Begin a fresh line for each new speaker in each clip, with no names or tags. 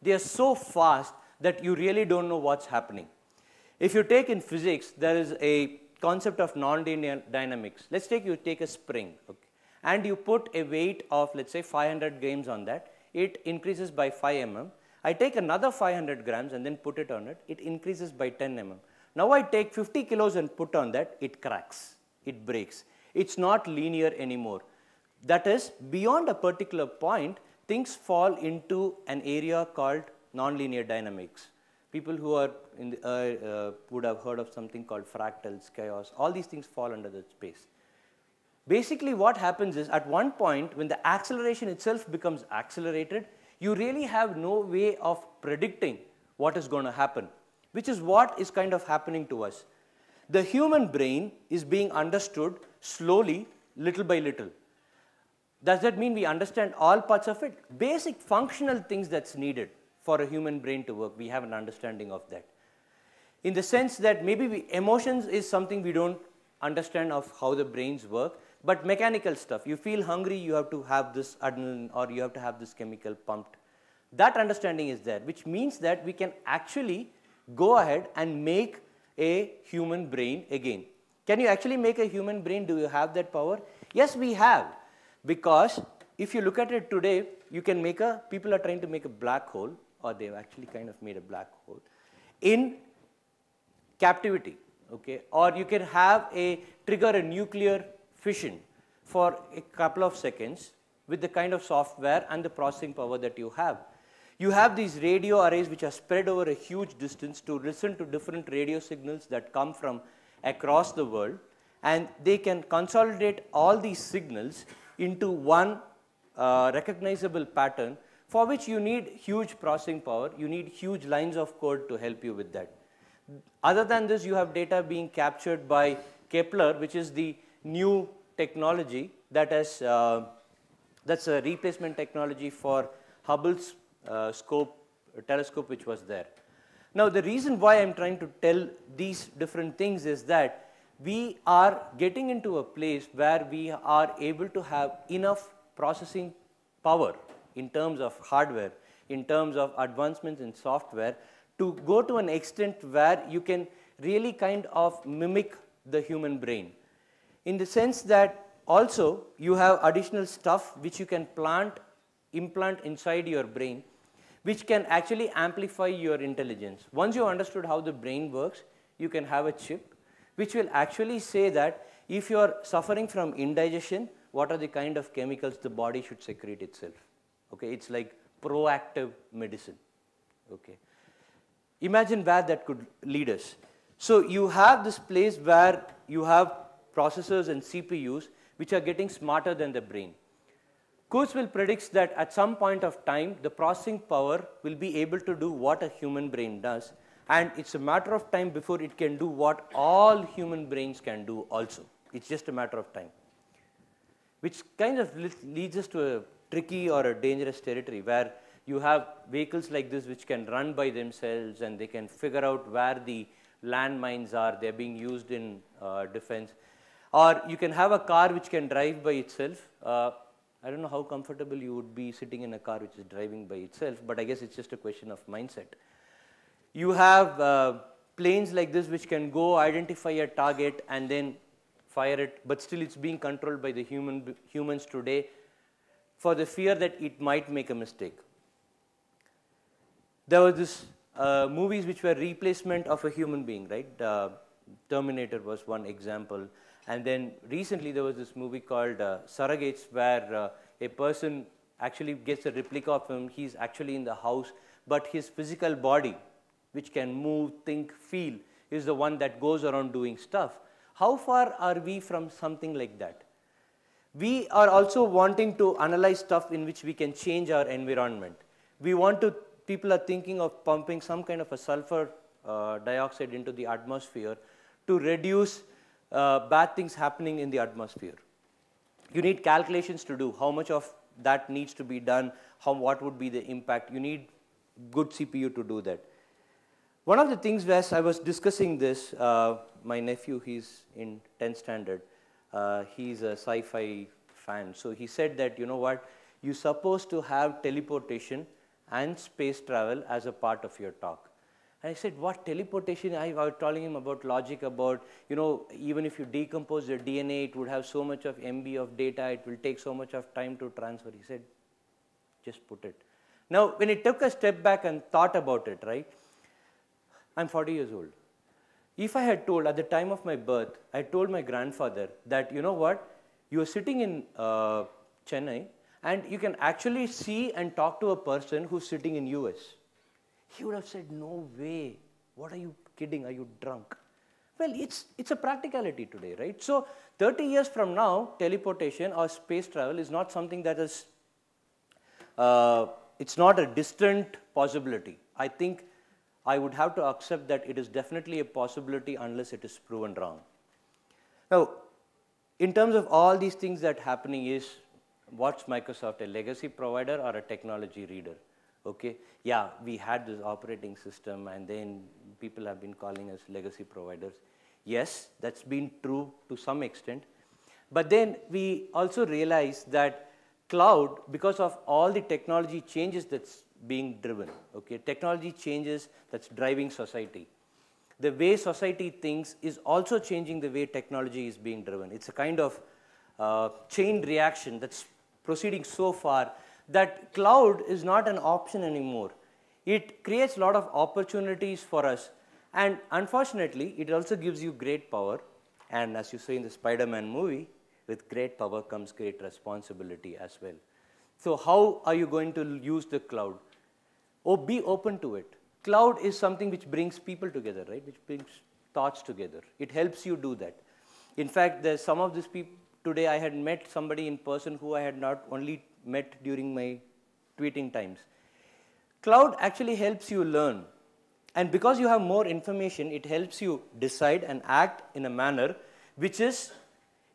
They are so fast that you really don't know what's happening. If you take in physics, there is a concept of nonlinear dynamics. Let's take you take a spring, okay, and you put a weight of, let's say, 500 grams on that. It increases by 5 mm. I take another 500 grams and then put it on it. It increases by 10 mm. Now I take 50 kilos and put on that. It cracks. It breaks. It's not linear anymore. That is, beyond a particular point, things fall into an area called nonlinear dynamics. People who are in the, would have heard of something called fractals, chaos. All these things fall under that space. Basically, what happens is, at one point, when the acceleration itself becomes accelerated, you really have no way of predicting what is going to happen, which is what is kind of happening to us. The human brain is being understood slowly, little by little. Does that mean we understand all parts of it? Basic functional things that's needed for a human brain to work, we have an understanding of that. In the sense that maybe emotions is something we don't understand of how the brains work, but mechanical stuff. You feel hungry, you have to have this adrenaline, or you have to have this chemical pumped. That understanding is there, which means that we can actually go ahead and make a human brain again. Can you actually make a human brain? Do you have that power? Yes, we have. Because if you look at it today, you can make people are trying to make a black hole, or they've actually kind of made a black hole, in captivity, okay? Or you can have trigger a nuclear fission for a couple of seconds with the kind of software and the processing power that you have. You have these radio arrays which are spread over a huge distance to listen to different radio signals that come from across the world, and they can consolidate all these signals into one recognizable pattern, for which you need huge processing power, you need huge lines of code to help you with that. Other than this, you have data being captured by Kepler, which is the new technology that has, that's a replacement technology for Hubble's telescope which was there. Now, the reason why I'm trying to tell these different things is that we are getting into a place where we are able to have enough processing power in terms of hardware, in terms of advancements in software, to go to an extent where you can really kind of mimic the human brain. In the sense that also you have additional stuff which you can implant inside your brain, which can actually amplify your intelligence. Once you understood how the brain works, you can have a chip which will actually say that if you are suffering from indigestion, what are the kind of chemicals the body should secrete itself. Okay, it's like proactive medicine. Okay, imagine where that could lead us. So you have this place where you have processors and CPUs which are getting smarter than the brain. Kurzweil predicts that at some point of time, the processing power will be able to do what a human brain does, and it's a matter of time before it can do what all human brains can do also. It's just a matter of time, which kind of leads us to a tricky or a dangerous territory where you have vehicles like this which can run by themselves and they can figure out where the landmines are. They're being used in defense. Or you can have a car which can drive by itself. I don't know how comfortable you would be sitting in a car which is driving by itself, but I guess it's just a question of mindset. You have planes like this which can go identify a target and then fire it, but still it's being controlled by the humans today for the fear that it might make a mistake. There were this movies which were replacement of a human being, right? Terminator was one example. And then recently there was this movie called Surrogates, where a person actually gets a replica of him. He's actually in the house, but his physical body, which can move, think, feel, is the one that goes around doing stuff. How far are we from something like that? We are also wanting to analyze stuff in which we can change our environment. We want to, people are thinking of pumping some kind of a sulfur dioxide into the atmosphere to reduce bad things happening in the atmosphere. You need calculations to do how much of that needs to be done, what would be the impact. You need good CPU to do that. One of the things where I was discussing this, my nephew, he's in 10th standard, he's a sci-fi fan. So he said that, you know what, you're supposed to have teleportation and space travel as a part of your talk. And I said, what, teleportation? I was telling him about logic, about, even if you decompose your DNA, it would have so much of MB of data, it will take so much of time to transfer. He said, just put it. Now, when he took a step back and thought about it, right, I'm 40 years old. If I had told, at the time of my birth, I told my grandfather that, you know what, you are sitting in Chennai, and you can actually see and talk to a person who's sitting in US. He would have said, no way, what are you kidding, are you drunk? Well, it's a practicality today, right? So 30 years from now, teleportation or space travel is not something that is, it's not a distant possibility. I think I would have to accept that it is definitely a possibility unless it is proven wrong. Now, in terms of all these things that happening is, what's Microsoft, a legacy provider or a technology reader? Okay, yeah, we had this operating system and then people have been calling us legacy providers. Yes, that's been true to some extent. But then we also realized that cloud, because of all the technology changes that's being driven, okay, technology changes that's driving society. The way society thinks is also changing the way technology is being driven. It's a kind of chain reaction that's proceeding so far that cloud is not an option anymore. It creates a lot of opportunities for us. And unfortunately, it also gives you great power. And as you say in the Spider-Man movie, with great power comes great responsibility as well. So how are you going to use the cloud? Oh, be open to it. Cloud is something which brings people together, right? Which brings thoughts together. It helps you do that. In fact, there's some of these people, today I had met somebody in person who I had not only met during my tweeting times. Cloud actually helps you learn. And because you have more information, it helps you decide and act in a manner which is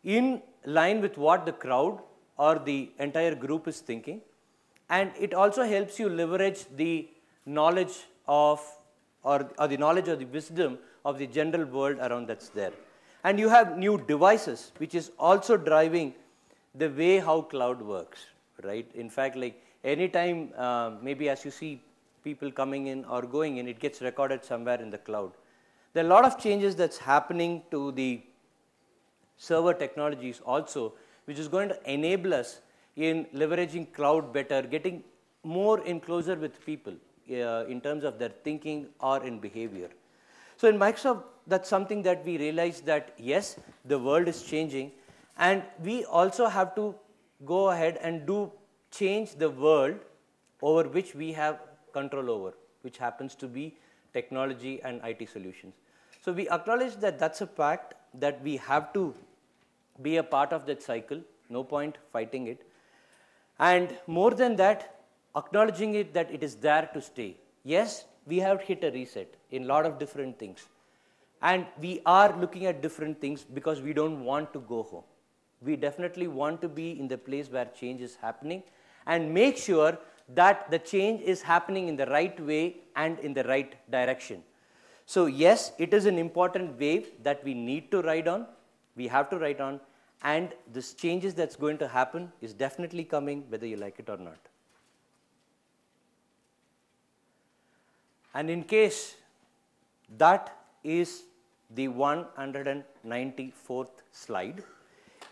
in line with what the crowd or the entire group is thinking. And it also helps you leverage the knowledge of, or the knowledge or the wisdom of the general world around that's there. And you have new devices, which is also driving the way how cloud works, right? In fact, like anytime, maybe as you see people coming in or going in, it gets recorded somewhere in the cloud. There are a lot of changes that's happening to the server technologies also, which is going to enable us in leveraging cloud better, getting more in closer with people in terms of their thinking or in behavior. So in Microsoft, that's something that we realized that yes, the world is changing, and we also have to go ahead and change the world over which we have control over, which happens to be technology and IT solutions. So we acknowledge that that's a fact, that we have to be a part of that cycle, no point fighting it. And more than that, acknowledging it that it is there to stay. Yes, we have hit a reset in a lot of different things. And we are looking at different things because we don't want to go home. We definitely want to be in the place where change is happening and make sure that the change is happening in the right way and in the right direction. So yes, it is an important wave that we need to ride on. We have to ride on. And this changes that's going to happen is definitely coming, whether you like it or not. And in case that is the 194th slide,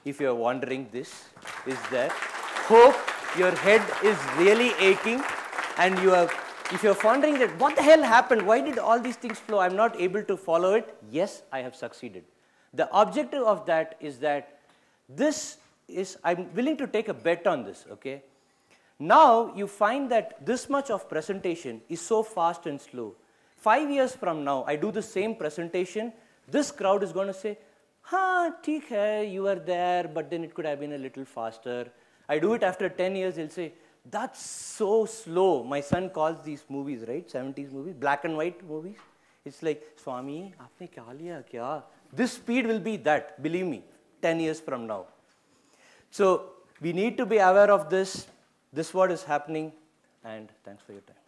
if you're wondering, this is there. Hope your head is really aching and if you're wondering that what the hell happened, why did all these things flow, I'm not able to follow it, yes, I have succeeded. The objective of that is that I'm willing to take a bet on this, okay? Now you find that this much of presentation is so fast and slow. 5 years from now, I do the same presentation, this crowd is going to say, "Ha, theek hai, you were there, but then it could have been a little faster." I do it after 10 years, they'll say, "That's so slow." My son calls these movies, right, 70s movies, black and white movies. It's like, "Swami, aapne kya liya kya?" This speed will be that, believe me, 10 years from now. So we need to be aware of this. This is what is happening, and thanks for your time.